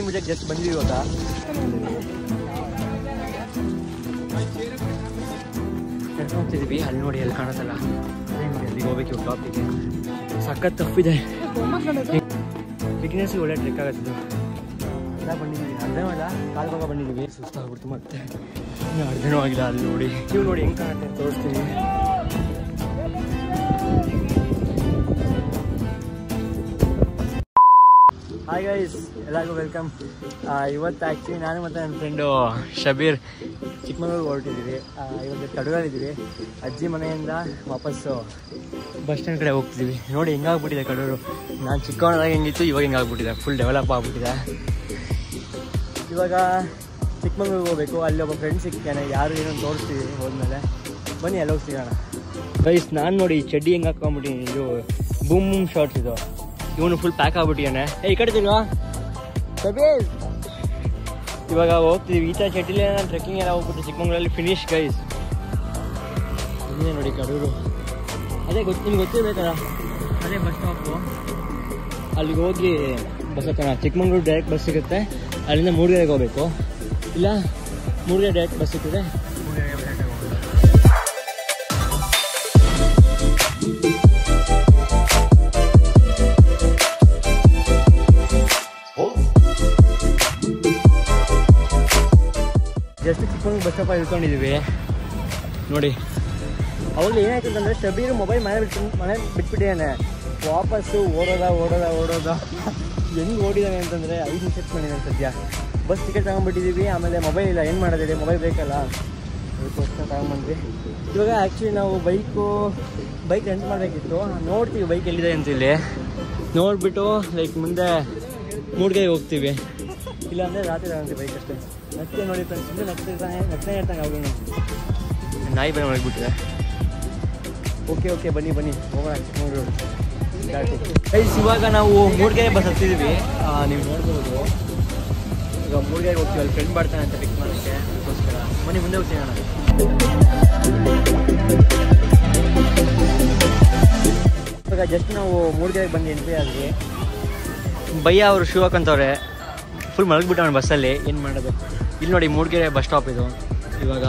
मुझे जस्ट ಬಂದ್ವಿ ಇವಾಗ ಹೋಗ್ತಿದ್ದೀವಿ. ಅಲ್ಲಿ ನೋಡಿ ಅಲ್ಲಿ ಕಾಣುತ್ತಲ್ಲ ಅದೇ ನೋಡಿ ಅಲ್ಲಿಗೆ ಹೋಗ್ಬೇಕು ಟಾಪಿಗೆ. ಸಖತ್ ತಪ್ಪಿದೆ. ಬಿಗಿನರ್ಸ್ ಒಳ್ಳೆ ಟ್ರೆಕ್ ಆಗುತ್ತಿದ್ದು ಅರ್ಧ ಬಂದಿದ್ದೀವಿ. ಅರ್ಧನೂ ಅಲ್ಲ ಕಾಲು ಭಾಗ ಬಂದಿದ್ದೀವಿ. ಸುಸ್ತಾಗ್ಬಿಡ್ತು ಮತ್ತೆ ಇನ್ನು ಅರ್ಧನೂ ಆಗಿಲ್ಲ. ಅಲ್ಲಿ ನೋಡಿ ನೀವು ನೋಡಿ ಹೆಂಗೆ ಕಾಣುತ್ತೆ ಅಂತ ತೋರಿಸ್ತೀವಿ. ಹಾಯ್ ಗೈಸ್, ಎಲ್ಲರಿಗೂ ವೆಲ್ಕಮ್. ಇವತ್ತು ಆ್ಯಕ್ಚುಲಿ ನಾನು ಮತ್ತು ನನ್ನ ಫ್ರೆಂಡು ಶಬೀರ್ ಚಿಕ್ಕಮಗಳೂರಿಗೆ ಹೊರಟಿದ್ದೀವಿ. ಇವತ್ತು ಕಡೂರಲ್ಲಿದ್ದೀವಿ. ಅಜ್ಜಿ ಮನೆಯಿಂದ ವಾಪಸ್ಸು ಬಸ್ ಸ್ಟ್ಯಾಂಡ್ ಕಡೆ ಹೋಗ್ತಿದ್ದೀವಿ. ನೋಡಿ ಹೆಂಗಾಗ್ಬಿಟ್ಟಿದೆ ಕಡೂರು. ನಾನು ಚಿಕ್ಕವನಾಗ ಹೆಂಗಿತ್ತು ಇವಾಗ ಹೆಂಗಾಗ್ಬಿಟ್ಟಿದೆ. ಫುಲ್ ಡೆವಲಪ್ ಆಗ್ಬಿಟ್ಟಿದೆ. ಇವಾಗ ಚಿಕ್ಕಮಗಳೂರಿಗೆ ಹೋಗಬೇಕು. ಅಲ್ಲಿ ಒಬ್ಬ ಫ್ರೆಂಡ್ ಸಿಗ್ತಾನೆ. ಯಾರು ಏನೋ ತೋರಿಸ್ತೀವಿ ಹೋದ್ಮೇಲೆ. ಬನ್ನಿ ಅಲ್ಲಿ ಹೋಗಿ ಸಿಗೋಣ. ಗೈಸ್ ನಾನು ನೋಡಿ ಚಡ್ಡಿ ಹೆಂಗೆ ಹಾಕೊಂಡ್ಬಿಟ್ಟಿನಿ. ಇದು ಬೂಮ್ ಬೂಮ್ ಶಾರ್ಟ್ಸ್ ಇದು. ಇವನು ಫುಲ್ ಪ್ಯಾಕ್ ಆಗ್ಬಿಟ್ಟಿದ್ದಾನೆ. ಈ ಕಡೆ ತಿಲ್ವಾ ಸಬೀರ್. ಇವಾಗ ಹೋಗ್ತಿದ್ದೀವಿ. ಈತ ಚಟಿಲೇ ನಾನು ಟ್ರೆಕ್ಕಿಂಗ್ ಎಲ್ಲ ಹೋಗ್ಬಿಟ್ಟು ಚಿಕ್ಕಮಂಗ್ಳೂರಲ್ಲಿ ಫಿನಿಶ್ ಗೈಸ್. ಇದೇ ನೋಡಿ ಕಡೂರು. ಅದೇ ನಿಮ್ಗೆ ಗೊತ್ತಿರಬೇಕಲ್ಲ, ಅದೇ ಬಸ್ ಸ್ಟಾಪು. ಅಲ್ಲಿಗೆ ಹೋಗಿ ಬಸ್ ಹತ್ತೋಣ. ಚಿಕ್ಕಮಂಗ್ಳೂರು ಡೈರೆಕ್ಟ್ ಬಸ್ ಸಿಗುತ್ತೆ. ಅಲ್ಲಿಂದ ಮೂಡಿಗೆರೆಗೆ ಹೋಗಬೇಕು. ಇಲ್ಲ ಮೂಡಿಗೆರೆ ಡೈರೆಕ್ಟ್ ಬಸ್ ಸಿಕ್ಕಿದೆ. ಮೂಡಿಗೆರೆಗೆ ಡೈರೆಕ್ಟ್ ಹೋಗ್ಬೋದು. ಜಸ್ಟ್ ಚಿಕ್ಕಮಂಗ್ಳೂರು ಬಸ್ ಸ್ಟಾಪ್ ಇಳ್ಕೊಂಡಿದ್ದೀವಿ ನೋಡಿ. ಅವಾಗಲೂ ಏನಾಯ್ತು ಅಂತಂದರೆ ಶಬೀರು ಮೊಬೈಲ್ ಮನೆ ಬಿಟ್ಬಿಟ್ಟಿದ್ದಾನೆ. ವಾಪಸ್ಸು ಓಡೋದ ಹೆಂಗೆ ಓಡಿದ್ದಾನೆ ಅಂತಂದರೆ 5 ನಿಮಿಷ ಮಾಡಿದ್ದಾನೆ ಸದ್ಯ. ಬಸ್ ಟಿಕೆಟ್ ತಗೊಂಡ್ಬಿಟ್ಟಿದ್ದೀವಿ. ಆಮೇಲೆ ಮೊಬೈಲ್ ಇಲ್ಲ, ಏನು ಮಾಡೋದಿದೆ, ಮೊಬೈಲ್ ಬೇಕಲ್ಲ, ಅದಕ್ಕೋಸ್ಕರ ತಗೊಂಡ್ಬಂದ್ವಿ. ಇವಾಗ ಆ್ಯಕ್ಚುಲಿ ನಾವು ಬೈಕ್ ರೆಂಟ್ ಮಾಡಬೇಕಿತ್ತು. ನೋಡ್ತೀವಿ ಬೈಕ್ ಎಲ್ಲಿದೆ ಅಂತ. ಇಲ್ಲಿ ನೋಡಿಬಿಟ್ಟು ಲೈಕ್ ಮುಂದೆ ಮೂಡಿಗೆರೆಗೆ ಹೋಗ್ತೀವಿ. ಇಲ್ಲಾಂದರೆ ರಾತ್ರಿ ತಗೊಂತೀವಿ ಬೈಕ್ ಅಷ್ಟೇ. ಮತ್ತೆ ನೋಡಿ ಫ್ರೆಂಡ್ಸ್, ಇನ್ನೂ ನಗ್ತಾನೆ ಇರ್ತಾನೆ ಅವ್ರು. ನಾಯಿ ಬೈ ಮಾಡಿಬಿಟ್ಟಿದೆ. ಓಕೆ ಬನ್ನಿ ಹೋಗೋಣ ಚಿಕ್ಕಮಗಳೂರು. ಗೈಸ್ ಇವಾಗ ನಾವು ಮೂಡಿಗೆರೆ ಬಸ್ ಹತ್ತಿದ್ದೀವಿ. ನೀವು ನೋಡ್ಬೋದು. ಈಗ ಮೂಡಿಗೆರೆಗೆ ಹೋಗ್ತೀವಿ. ಅಲ್ಲಿ ಫ್ರೆಂಡ್ ಬರ್ತಾನೆ ಅಂತ ಪಿಕ್ ಮಾಡೋಕ್ಕೆ. ಅದಕ್ಕೋಸ್ಕರ ಬನ್ನಿ ಮುಂದೆ ಹೋಗ್ತೀವಿ ನಾನು. ಇವಾಗ ಜಸ್ಟ್ ನಾವು ಮೂಡಿಗೆರೆಗೆ ಬಂದು ಎಂಟ್ರಿ ಆದ್ವಿ. ಭಯ್ಯ ಅವರು ಶೂ ಹಾಕೊಂತವ್ರೆ. ಫುಲ್ ಮಲಗಿಬಿಟ್ಟವನು ಬಸ್ಸಲ್ಲಿ. ಏನು ಮಾಡೋದು. ಇಲ್ಲಿ ನೋಡಿ ಮೂಡಿಗೆರೆ ಬಸ್ ಸ್ಟಾಪ್ ಇದು. ಇವಾಗ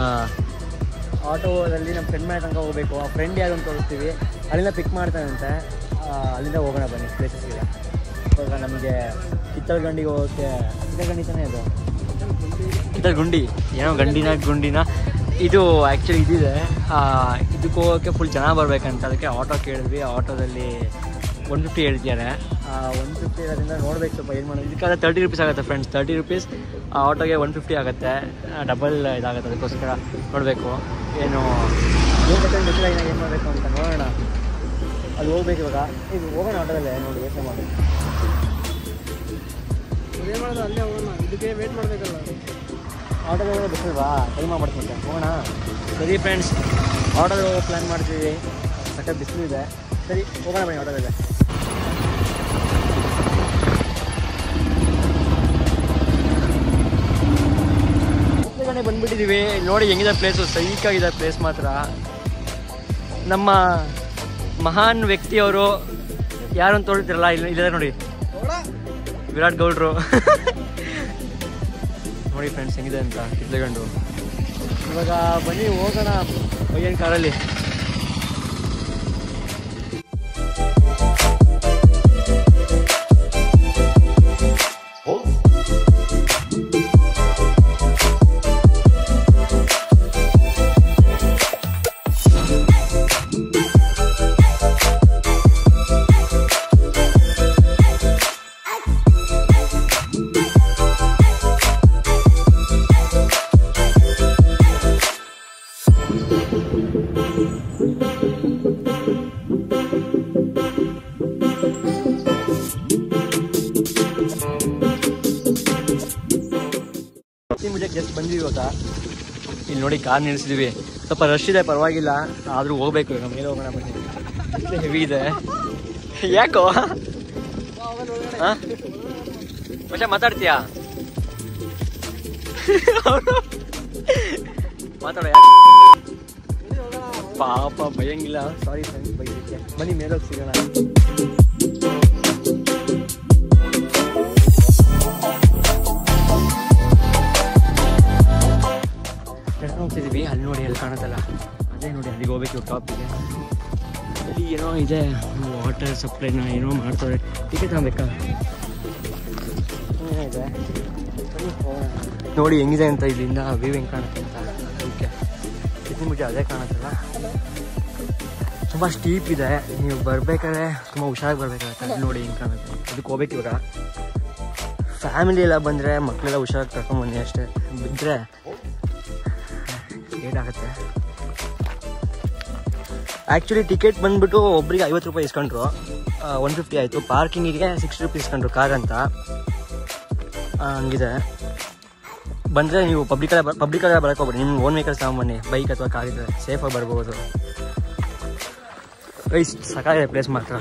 ಆಟೋದಲ್ಲಿ ನಮ್ಮ ಫ್ರೆಂಡ್ ಮನೆ ತನಕ ಹೋಗಬೇಕು. ಆ ಫ್ರೆಂಡ್ ಯಾರು ಅಂತ ತೋರಿಸ್ತೀವಿ. ಅಲ್ಲಿಂದ ಪಿಕ್ ಮಾಡ್ತಾನಂತೆ. ಅಲ್ಲಿಂದ ಹೋಗೋಣ ಬನ್ನಿ ಪ್ಲೇಸಸ್ಗೆ. ಇವಾಗ ನಮಗೆ ಕಿತ್ತಳಗಂಡಿಗೆ ಹೋಗೋಕ್ಕೆ. ಕಿತ್ತಳಗಂಡಿ ತಾನೇ ಇದು, ಕಿತ್ತಳಗುಂಡಿ ಏನೋ ಗುಂಡಿನ ಇದು ಆ್ಯಕ್ಚುಲಿ ಇದಿದೆ. ಇದಕ್ಕೆ ಹೋಗೋಕ್ಕೆ ಫುಲ್ ಜನ ಬರಬೇಕಂತ. ಅದಕ್ಕೆ ಆಟೋ ಕೇಳಿದ್ವಿ. ಆಟೋದಲ್ಲಿ 150 ಹೇಳ್ತಿದ್ದಾರೆ. 150 ಇರೋದ್ರಿಂದ ನೋಡ್ಬೇಕು ಸ್ವಲ್ಪ ಏನು ಮಾಡೋದು. ಇದಕ್ಕಾದ್ರೆ 30 ರೂಪೀಸ್ ಆಗುತ್ತೆ ಫ್ರೆಂಡ್ಸ್. 30 ರೂಪೀಸ್. ಆಟೋಗೆ 150 ಆಗುತ್ತೆ. ಡಬಲ್ ಇದಾಗುತ್ತೆ. ಅದಕ್ಕೋಸ್ಕರ ನೋಡಬೇಕು ಏನು ಗೊತ್ತಿಲ್ಲ ಇನ್ನು ಏನು ಮಾಡಬೇಕು ಅಂತ ನೋಡೋಣ. ಅಲ್ಲಿ ಹೋಗ್ಬೇಕು ಇವಾಗ. ಇದು ಹೋಗೋಣ ಆಟೋದಲ್ಲೇ. ನೋಡಿ ಯೋಚನೆ ಮಾಡಿ ಏನು ಮಾಡೋದು. ಅಲ್ಲೇ ಹೋಗೋಣ. ಇದಕ್ಕೆ ವೇಟ್ ಮಾಡಬೇಕಲ್ಲ. ಆಟೋದಲ್ಲಿ ಹೋಗೋ ಬಿಸಿಲ್ವಾ, ಟೈಮ್ ಆಗ್ಬಿಡ್ತಂತೆ. ಹೋಗೋಣ. ಸರಿ ಫ್ರೆಂಡ್ಸ್, ಆಟೋದಲ್ಲಿ ಹೋಗೋ ಪ್ಲ್ಯಾನ್ ಮಾಡ್ತೀವಿ. ಸಖತ್ ಬಿಸಿಲು ಇದೆ. ಸರಿ ಹೋಗೋಣ ಬನ್ನಿ ಆಟೋದಲ್ಲೇ. ಬಂದ್ಬಿಟ್ಟಿದ್ದೀವಿ. ನೋಡಿ ಹೆಂಗಿದೆ ಪ್ಲೇಸು. ಸೈಕಾಗಿದೆ ಪ್ಲೇಸ್ ಮಾತ್ರ. ನಮ್ಮ ಮಹಾನ್ ವ್ಯಕ್ತಿಯವರು ಯಾರು ಅಂತ ತೋರಿಸ್ತಿರಲ್ಲ, ಇಲ್ಲದೆ ನೋಡಿ ವಿರಾಟ್ ಗೌಡ್ರು. ನೋಡಿ ಫ್ರೆಂಡ್ಸ್ ಹೆಂಗಿದೆ ಅಂತ ಕಿತ್ಲೆಗಂಡು. ಇವಾಗ ಬನ್ನಿ ಹೋಗೋಣ ಬೈಯನ್ ಕಾರಲ್ಲಿ. ಮುಜೆ ಜಸ್ಟ್ ಬಂದ್ವಿ ಇವಾಗ. ಇಲ್ಲಿ ನೋಡಿ ಕಾರ್ ನಿಲ್ಲಿಸಿದ್ವಿ. ಸ್ವಲ್ಪ ರಶ್ ಇದೆ, ಪರವಾಗಿಲ್ಲ. ಆದರೂ ಹೋಗ್ಬೇಕು. ಈಗ ಮೇಲೆ ಹೋಗೋಣ ಬನ್ನಿ. ಅಷ್ಟೇ ಹೆವಿ ಇದೆ. ಯಾಕೋ ಹಾಂ ಮತ್ತೆ ಮಾತಾಡ್ತೀಯಾ? ಮಾತಾಡ. ಪಾಪ ಭಯಂಗಿಲ್ಲ. Sorry friends ಬೈದಕ್ಕೆ. ಬನ್ನಿ ಮೇಲೋಗಿ ಸಿಗೋಣ. ಹೋಗ್ಬೇಕು ಟಾಪಿಗೆ. ಇಲ್ಲಿ ಏನೋ ಇದೆ, ವಾಟರ್ ಸಪ್ಲೈನ ಏನೋ ಮಾಡ್ತಾರೆ. ಟಿಕೆಟ್ ತಗೋಬೇಕಾ? ಏನಿದೆ ನೋಡಿ ಹೆಂಗಿದೆ ಅಂತ. ಇಲ್ಲಿಂದ ವ್ಯೂ ಹೆಂಗೆ ಕಾಣುತ್ತೆ ಅಂತ. ಅದಕ್ಕೆ ಚಿಕ್ಕಮುಜೆ ಅದೇ ಕಾಣುತ್ತಲ್ಲ, ತುಂಬ ಸ್ಟೀಪ್ ಇದೆ. ನೀವು ಬರಬೇಕಾದ್ರೆ ತುಂಬ ಹುಷಾರಾಗಿ ಬರಬೇಕಾಗತ್ತೆ. ನೋಡಿ ಹೆಂಗೆ ಕಾಣುತ್ತೆ. ಅದಕ್ಕೆ ಹೋಗ್ಬೇಕು. ಇವಾಗ ಫ್ಯಾಮಿಲಿ ಎಲ್ಲ ಬಂದರೆ ಮಕ್ಕಳೆಲ್ಲ ಹುಷಾರಾಗಿ ಕರ್ಕೊಂಬನ್ನಿ ಅಷ್ಟೇ. ಬಿದ್ದರೆ ಏಟಾಗುತ್ತೆ. ಆ್ಯಕ್ಚುಲಿ ಟಿಕೆಟ್ ಬಂದುಬಿಟ್ಟು ಒಬ್ಬರಿಗೆ 50 ರೂಪಾಯಿ ಇಸ್ಕೊಂಡ್ರು, 150 ಆಯಿತು. ಪಾರ್ಕಿಂಗಿಗೆ 60 ರೂಪಾಯಿ ಇಸ್ಕೊಂಡ್ರು ಕಾರ್ ಅಂತ. ಹಂಗಿದೆ. ಬಂದರೆ ನೀವು ಪಬ್ಲಿಕಲ್ಲೇ ಬರೋಕ್ಕೆ ಹೋಗ್ಬೇಡಿ. ನಿಮ್ಮ ಓನ್ ವೆಹಿಕಲ್ಸ್ ತಗೊಂಬನ್ನಿ, ಬೈಕ್ ಅಥವಾ ಕಾರ್ ಇದ್ದರೆ ಸೇಫಾಗಿ ಬರ್ಬೋದು. ಸಾಕಾಗಿದೆ ಪ್ಲೇಸ್ ಮಾತ್ರ.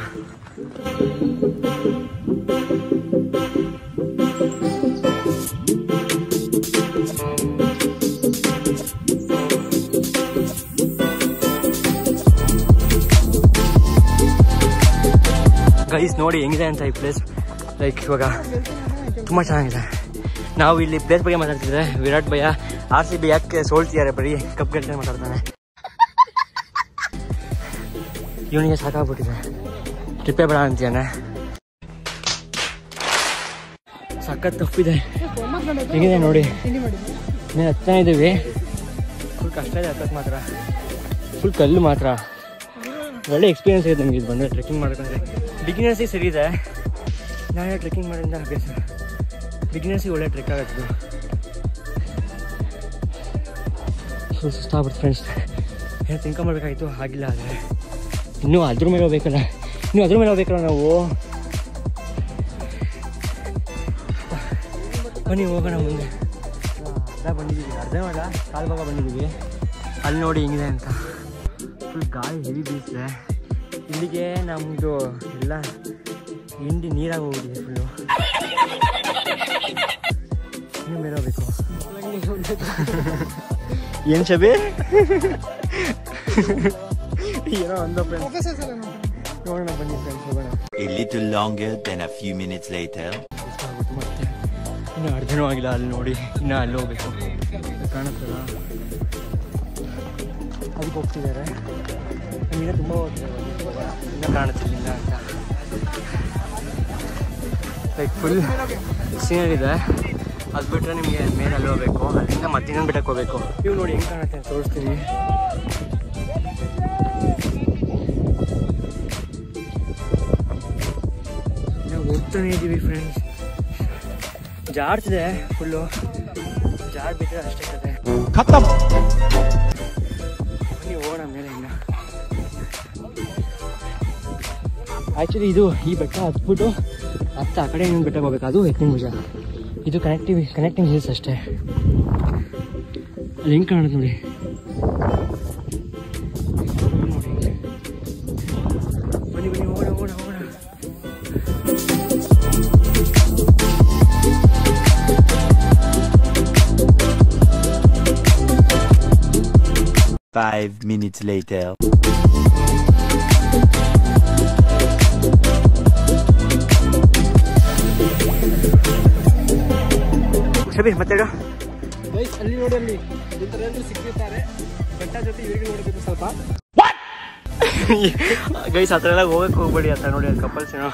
ಗೈಸ್ ನೋಡಿ ಹೆಂಗಿದೆ ಅಂತ ಈ ಪ್ಲೇಸ್. ಲೈಕ್ ಇವಾಗ ತುಂಬ ಚೆನ್ನಾಗಿದೆ. ನಾವು ಇಲ್ಲಿ ಪ್ಲೇಸ್ ಬಗ್ಗೆ ಮಾತಾಡ್ತಿದ್ರೆ ವಿರಾಟ್ ಭಯ್ಯ RCB ಯಾಕೆ ಸೋಲ್ತಿದ್ದಾರೆ, ಬರೀ ಕಪ್ ಗೆಲ್ತಾರೆ ಮಾತಾಡ್ತಾನೆ. ಇವನಿಗೆ ಸಾಕಾಗ್ಬಿಟ್ಟಿದೆ, ಟ್ರಿಪ್ಪೇ ಬೇಡ ಅಂತಾನೆ. ಸಖತ್ ತಪ್ಪಿದೆ. ಹೇಗಿದೆ ನೋಡಿ, ನೀನು ಹತ್ತಾನೆ ಇದ್ದೀವಿ. ಫುಲ್ ಕಷ್ಟ ಇದೆ ಹತ್ತಕ್ಕೆ ಮಾತ್ರ, ಫುಲ್ ಕಲ್ಲು ಮಾತ್ರ. ಒಳ್ಳೆ ಎಕ್ಸ್ಪೀರಿಯನ್ಸ್ ಇದೆ ನಮಗೆ ಇದು ಬಂದರೆ ಟ್ರೆಕ್ಕಿಂಗ್ ಮಾಡ್ಕೊಂಡ್ರೆ. ಬಿಗಿನರ್ಸಿಗೆ ಸರಿ ಇದೆ. ನಾನೇ ಟ್ರೆಕ್ಕಿಂಗ್ ಮಾಡೋದ್ರಿಂದ ಅಭ್ಯಾಸ. ಬಿಗಿನರ್ಸಿಗೆ ಒಳ್ಳೆ ಟ್ರೆಕ್ ಆಗುತ್ತೆ. ಫುಲ್ ಸುಸ್ತಾಗ್ಬಿಡ್ತು ಫ್ರೆಂಡ್ಸ್. ಏನೋ ತಿನ್ಕೊಂಬರ್ಬೇಕಾಗಿತ್ತು, ಆಗಿಲ್ಲ. ಆದರೆ ಇನ್ನೂ ಅದ್ರ ಮೇಲೆ ಹೋಗ್ಬೇಕಲ್ಲ ನಾವು. ಬನ್ನಿ ಹೋಗೋಣ ಮುಂದೆ. ಬಂದಿದ್ದೀವಿ, ಅರ್ಧ ಮಾಡ ಕಾಲು ಭಾಗ ಬಂದಿದ್ದೀವಿ. ಅಲ್ಲಿ ನೋಡಿ ಹೆಂಗಿದೆ ಅಂತ. ಫುಲ್ ಗಾಳಿ ಹೆವಿ ಬೀಸಿದೆ. ಇಲ್ಲಿಗೆ ನಮ್ಮದು ಎಲ್ಲ ಹಿಂಡಿ ನೀರಾಗಿ ಹೋಗ್ಬಿಟ್ಟಿದೆ ಫುಲ್ಲು. ಇನ್ನೂ ಮೇಲೆ ಹೋಗ್ಬೇಕು. ಏನು ಶಬೀರ್? ಏನೋ ಒಂದು ನೋಡೋಣ ಬನ್ನಿ ಫ್ರೆಂಡ್ಸ್, ಹೋಗೋಣ. A little longer than a few minutes later. ಮತ್ತೆ ಇನ್ನೂ ಅರ್ಧನೂ ಆಗಿಲ್ಲ. ಅಲ್ಲಿ ನೋಡಿ, ಇನ್ನೂ ಅಲ್ಲಿ ಹೋಗ್ಬೇಕು. ಕಾಣುತ್ತಲ್ಲ, ಅದಕ್ಕೆ ಹೋಗ್ತಿದ್ದಾರೆ. ನಮಗಿನ್ನ ತುಂಬ ಇನ್ನೂ ಕಾಣುತ್ತಿಲ್ಲ ಅಂತ. ಲೈಕ್ ಫುಲ್ ಸೀನರಿ ಇದೆ. ಅದು ಬಿಟ್ಟರೆ ನಿಮಗೆ ಮೇಲೆ ಅಲ್ಲಿ ಹೋಗ್ಬೇಕು. ಅಲ್ಲಿಂದ ಮತ್ತೆ ಇನ್ನೊಂದು ಬೆಟ್ಟಕ್ಕೆ ಹೋಗ್ಬೇಕು. ನೀವು ನೋಡಿ ಹೆಂಗೆ ಕಾಣುತ್ತೆ ಅಂತ ತೋರಿಸ್ತೀನಿ. ನಾವು ಹೋಗ್ತಾನೆ ಇದ್ದೀವಿ ಫ್ರೆಂಡ್ಸ್. ಜಾಡ್ತಿದೆ ಫುಲ್ಲು. ಜಾಡ್ ಬಿಟ್ಟರೆ ಅಷ್ಟೇ ಕತೆ. ಬನ್ನಿ ಹೋಗೋಣ ಮೇಲೆ. ಇನ್ನು ಆ್ಯಕ್ಚುಲಿ ಈ ಬೆಟ್ಟ ಹತ್ಬಿಟ್ಟು ಆ ಕಡೆ ಇನ್ನೊಂದು ಬೆಟ್ಟಕ್ಕೆ ಹೋಗ್ಬೇಕು. ಅದು ಯತ್ನಿಮುಜ. ಇದು ಕನೆಕ್ಟಿಂಗ್ ಹಿಲ್ಸ್ ಅಷ್ಟೇ. ಅಲ್ಲಿ ಹೆಂಗೆ ಕಾಣುತ್ತೆ ನೋಡಿ. ಬನ್ನಿ ಹೋಗೋಣ. 5 minutes later. ಶಬೀರ್ ಮಾತಾಡು. ಗೈಸ್ ಅಲ್ಲಿ ನೋಡಿ, ಅಲ್ಲಿ ಎಲ್ಲರೂ ಸಿಕ್ಕಿರ್ತಾರೆ. ಬೆಟ್ಟ ಜೊತೆ ಇವರಿಗೆ ನೋಡಬೇಕು ಸ್ವಲ್ಪ. ಗೈಸ್ ಆ ಥರ ಎಲ್ಲ ಹೋಗ್ಬೇಡಿ. ಆ ಥರ ನೋಡಿ, ಅದು ಕಪಲ್ಸ್ ಏನೋ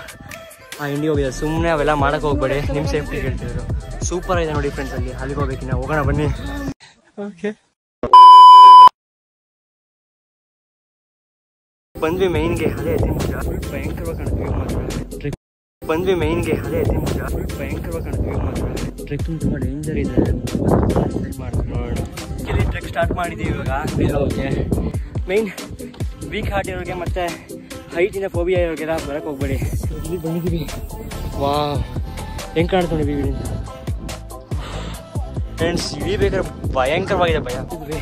ಆ ಇಂಡಿ ಹೋಗಿದೆ. ಸುಮ್ಮನೆ ಅವೆಲ್ಲ ಮಾಡಕ್ಕೆ ಹೋಗ್ಬೇಡಿ, ನಿಮ್ಮ ಸೇಫ್ಟಿ ಹೇಳ್ತಿದ್ರು. ಸೂಪರ್ ಆಗಿದೆ ನೋಡಿ ಫ್ರೆಂಡ್ಸ್. ಅಲ್ಲಿಗೆ ಹೋಗ್ಬೇಕಿನ್ನ. ಹೋಗೋಣ ಬನ್ನಿ. ಓಕೆ ಬಂದ್ವಿ ಮೈನ್ಗೆ. ಅದೇ ಯತ್ನಿಮುಜ. ಭಯಂಕರವಾಗಿ ಕಾಣುತ್ತೆ ಮಾತ್ರ. ಬಂದ್ವಿ ಮೈನ್ಗೆ. ಅದೇ ಯತ್ನಿಮುಜ. ಭಯಂಕರವಾಗಿ ಕಾಣುತ್ತೆ ಮಾತ್ರ. ಟ್ರೆಕ್ಕಿಂಗ್ ತುಂಬ ಡೇಂಜರ್ ಇದೆ. ಮಾಡ್ಕೊಂಡು ನೋಡೋಣ. ಇಲ್ಲಿ ಟ್ರೆಕ್ ಸ್ಟಾರ್ಟ್ ಮಾಡಿದ್ದೀವಿ ಇವಾಗ. ಓಕೆ, ಮೈನ್ ವೀಕ್ ಹಾರ್ಟ್ ಇರೋರಿಗೆ ಮತ್ತು ಹೈಟಿನ ಫೋಬಿಯಾ ಇರೋರಿಗೆಲ್ಲ ಬರೋಕ್ಕೆ ಹೋಗ್ಬೇಡಿ. ಇಲ್ಲಿ ಬಂದಿದ್ದೀವಿ. ವಾ ಹೆಂಗೆ ಕಾಣ್ತಾ ನೋಡಿ ವಿಡಿಯಿಂದ ಫ್ರೆಂಡ್ಸ್. ಇಳಿಬೇಕಾದ್ರೆ ಭಯಂಕರವಾಗಿದೆ. ಭಯ ಆಗ್ತಿದ್ವಿ.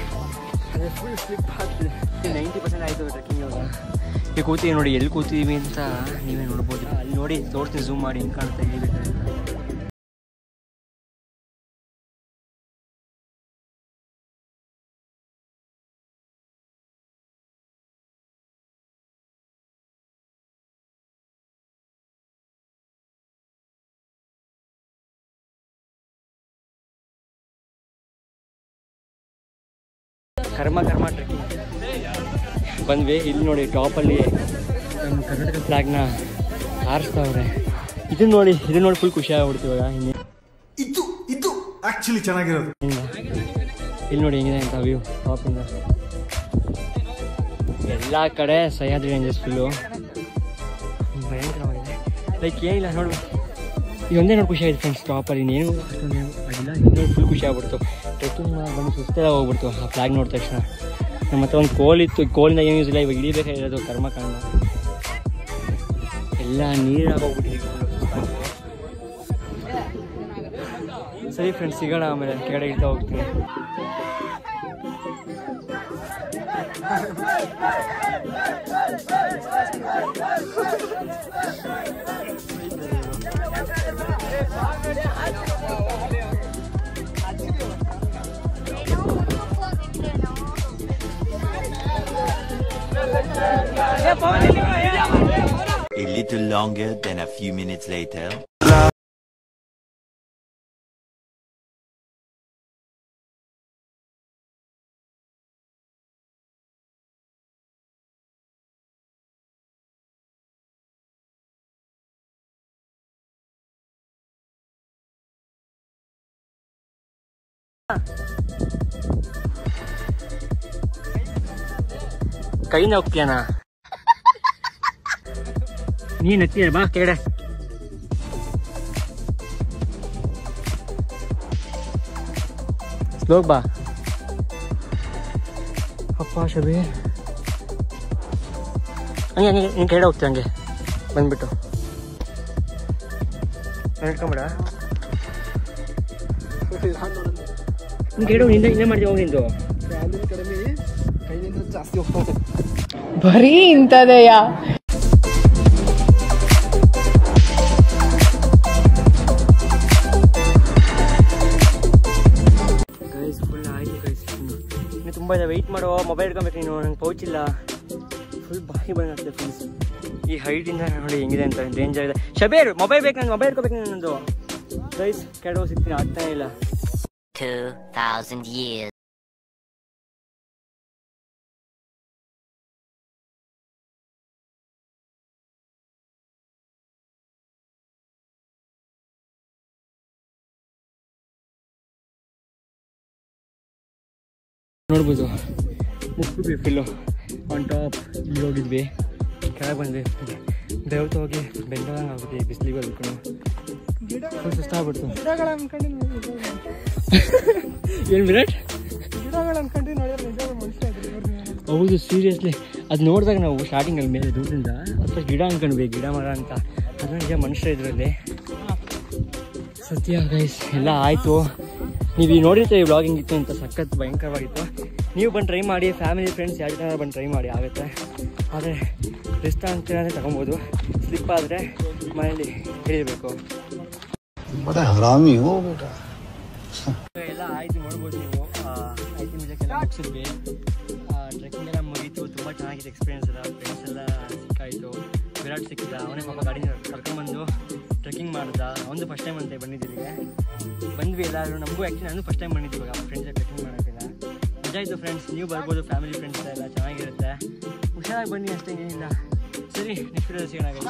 ಅದೇ ಫುಲ್ ಸ್ಲಿಪ್ ಆಗ್ತಿದೆ. 90% ಆಯಿತು ಟ್ರೆಕ್ಕಿಂಗ್ ಇವಾಗ. ಈಗ ಕೂತೀವಿ ನೋಡಿ, ಎಲ್ಲಿ ಕೂತೀವಿ ಅಂತ ನೀವೇ ನೋಡ್ಬೋದು. ಅಲ್ಲಿ ನೋಡಿ ತೋರಿಸ್ತೀನಿ, ಝೂಮ್ ಮಾಡಿ ಹೆಂಗೆ ಕಾಣುತ್ತೆ ಇಳಿಬೇಕಾದ್ರೆ. ಕರ್ಮ ಟ್ರೆಕ್ಕಿಂಗ್. ಬಂದ್ವಿ. ಇಲ್ಲಿ ನೋಡಿ ಟಾಪಲ್ಲಿ ನಮ್ಮ ಕರ್ನಾಟಕ ಫ್ಲಾಗ್ನ ಹಾರಿಸ್ತಾವ್ರೆ. ಇದನ್ನ ನೋಡಿ ಫುಲ್ ಖುಷಿ ಆಗ್ಬಿಡ್ತು ಇವಾಗ. ಇದು ಆಕ್ಚುಲಿ ಚೆನ್ನಾಗಿರೋದು. ಇಲ್ಲಿ ನೋಡಿ ಹೆಂಗಿದೆ ಅಂತ ವ್ಯೂ ಟಾಪಿಂದ. ಎಲ್ಲ ಕಡೆ ಸಹ್ಯಾದ್ರಿ ರೇಂಜಸ್ ಫುಲ್ಲು ಭಯಂಕರವಾಗಿದೆ. ಲೈಕ್ ಏನಿಲ್ಲ ನೋಡ್ಬೇಕು, ಇದೊಂದೇ ನೋಡಿ ಖುಷಿ ಆಗಿದೆ ಫ್ರೆಂಡ್ಸ್. ಟಾಪಲ್ಲಿ ಇನ್ನೇನು ಅಷ್ಟೊಂದು ಅದಿಲ್ಲ. ಇನ್ನೇನು ಫುಲ್ ಖುಷಿ ಆಗ್ಬಿಡ್ತು. ಟ್ರೆಕ್ಕಿಂಗ್ ಬಂದು ಸುಸ್ತೆಲ್ಲ ಹೋಗ್ಬಿಡ್ತು ಆ ಫ್ಲಾಗ್ ನೋಡಿದ ತಕ್ಷಣ. ನಮ್ಮ ಹತ್ರ ಒಂದು ಕೋಲ್ ಇತ್ತು, ಕೋಲಿಂದ ಏನು ಯೂಸ್ ಇಲ್ಲ. ಇವಾಗ ಇಳಿಬೇಕಾಗಿರೋದು ಕರ್ಮಕಾಂಡ. ಎಲ್ಲ ನೀರಾಗೋಗ್ಬಿಟ್ಟಿದೆ. ಸರಿ ಫ್ರೆಂಡ್ಸ್, ಸಿಗೋಣ ಆಮೇಲೆ ಕೆಳಗಡೆ ಇಳ್ತಾ ಹೋಗ್ತೀನಿ. A little longer than a few minutes later. ಕೈಯಿಂದ ಹೋಗ್ತೀಯನ ನೀನು ಹತ್ತೀಯ? ಬಾ ಕೆಳಗಡೆ. ಸ್ಲೋಗ್ ಬಾ. ಅಪ್ಪ ಶಬಿ ಹಂಗೆ ನೀನು ಕೆಳಗಡೆ ಹೋಗ್ತೀಯ ಹಂಗೆ ಬಂದ್ಬಿಟ್ಟು ಇಟ್ಕೊಂಬಿಡ. ನೀನು ಕೆಳಗಡೆ ಹಿಂದೆ ಹಿಂದೆ ಮಾಡ್ತೀವಿ ಹೋಗಿ. ನಿಂದು ಕೈಲಿಂದ ಜಾಸ್ತಿ ಹೋಗ್ತಾ ಬರೀ ಇಂಥದೆಯಾ? ಗೈಸ್ ಫುಲ್ ಆಯಿತು ಗೈಸ್. ಇನ್ನು ತುಂಬ ಇದೆ, ವೆಯ್ಟ್ ಮಾಡುವ. ಮೊಬೈಲ್ ಇಟ್ಕೊಬೇಕು ನೀನು, ನಂಗೆ ಪೌಚ್ ಇಲ್ಲ. ಫುಲ್ ಬಾಯಿ ಬಂದಾಗ್ತದೆ ಫ್ರೆಂಡ್ಸ್. ಈ ಹೈಟಿಂದ ನೋಡಿ ಹೆಂಗಿದೆ ಅಂತ, ಡೇಂಜರ್ ಇದೆ. ಶಬೀರ್ ಮೊಬೈಲ್ ಬೇಕು, ನಾನು ಮೊಬೈಲ್ ಇಟ್ಕೋಬೇಕು ನನ್ನದು. ಗೈಸ್ ಕೆಳಗೆ ಸಿಗ್ತೀನಿ, ಆಗ್ತಾನೆ ಇಲ್ಲ. 2000 years. ನೋಡ್ಬೋದು ಮುಗ್ಬಿಟ್ವಿ ಫುಲ್ಲು ಆನ್ ಟಾಪ್. ಇಲ್ಲಿ ಹೋಗಿದ್ವಿ, ಕೆಳಗೆ ಬಂದ್ವಿ. ಬೆವತ್ತು ಹೋಗಿ ಬೆಂಗಳೂರಂಗೆ ಆಗುತ್ತೆ ಬಿಸಿಲಿಗೆ ಹೋಗ್ಬೇಕು. ಫುಲ್ ಸುಸ್ತಾಗ್ಬಿಡ್ತು. ಗಿಡಗಳು ಅನ್ಕೊಂಡು ಏನು ವಿರಾಟ್ ಗಿಡಗಳು ಅನ್ಕೊಂಡು ನೋಡಿದ್ರೆ ನಿಜ ಮನುಷ್ಯ ಇದ್ರು. ಹೌದು ಸೀರಿಯಸ್ಲಿ. ಅದು ನೋಡಿದಾಗ ನಾವು ಸ್ಟಾರ್ಟಿಂಗಲ್ಲಿ ಮೇಲೆ ದೂರದಿಂದ ಸ್ವಲ್ಪ ಗಿಡ ಅನ್ಕೊಂಡ್ವಿ, ಗಿಡ ಮರ ಅಂತ. ಅದು ನಿಜ ಮನುಷ್ಯ ಇದರಲ್ಲಿ. ಸತ್ಯ ಗೈಸ್ ಎಲ್ಲ ಆಯಿತು. ನೀವು ಈ ನೋಡಿರ್ತೀವಿ ವ್ಲಾಗಿಂಗ್ ಇತ್ತು ಅಂತ, ಸಖತ್ ಭಯಂಕರವಾಗಿತ್ತು. ನೀವು ಬಂದು ಟ್ರೈ ಮಾಡಿ, ಫ್ಯಾಮಿಲಿ ಫ್ರೆಂಡ್ಸ್ ಯಾರು ಜನ ಬಂದು ಟ್ರೈ ಮಾಡಿ, ಆಗುತ್ತೆ. ಆದರೆ ರಿಸ್ಕ್ ಅಂತೇಳಿ ತಗೊಬೋದು. ಸ್ಲಿಪ್ ಆದರೆ ಮನೇಲಿ ಹಿಡಿಯಬೇಕು. ಎಲ್ಲ ಆಯಿತು ನೋಡ್ಬೋದು ನೀವು. ಆಯ್ತು ಮಿಜಕ್ಕೆಲ್ಲ ಮುಗಿಸಿದ್ವಿ. ಟ್ರೆಕ್ಕಿಂಗ್ ಎಲ್ಲ ಮುಗೀತು. ತುಂಬ ಚೆನ್ನಾಗಿದೆ ಎಕ್ಸ್ಪೀರಿಯನ್ಸ್ ಎಲ್ಲ. ಫ್ರೆಂಡ್ಸ್ ಎಲ್ಲ ಸಿಕ್ಕಾಯಿತು. ವಿರಾಟ್ ಸಿಕ್ಕಿದ, ಅವನೇ ಪಾಪ ಗಾಡಿ ಕರ್ಕೊಂಡ್ಬಂದು ಟ್ರೆಕ್ಕಿಂಗ್ ಮಾಡ್ದ. ಅವನು ಫಸ್ಟ್ ಟೈಮ್ ಅಂತ ಬಂದಿದ್ದೀವಿ. ಬಂದ್ವಿ ಎಲ್ಲರೂ. ನಮಗೂ ಆ್ಯಕ್ಚುಲಿ ನಾನು ಫಸ್ಟ್ ಟೈಮ್ ಬಂದಿದ್ದೀವಿ ಇವಾಗ ಫ್ರೆಂಡ್ಸ್ ಟ್ರೆಕ್ಕಿಂಗ್ ಮಾಡೋಕ್ಕೆಲ್ಲ. ಮಜಾ ಇತ್ತು ಫ್ರೆಂಡ್ಸ್. ನೀವು ಬರ್ಬೋದು, ಫ್ಯಾಮಿಲಿ ಫ್ರೆಂಡ್ಸ್ ಎಲ್ಲ ಚೆನ್ನಾಗಿರುತ್ತೆ. ಹುಷಾರಾಗಿ ಬನ್ನಿ ಅಷ್ಟೇ, ಏನಿಲ್ಲ. ಸರಿ ನೆಕ್ಸ್ಟ್ ವಿಡಿಯೋ ಸಿಗೋಣ.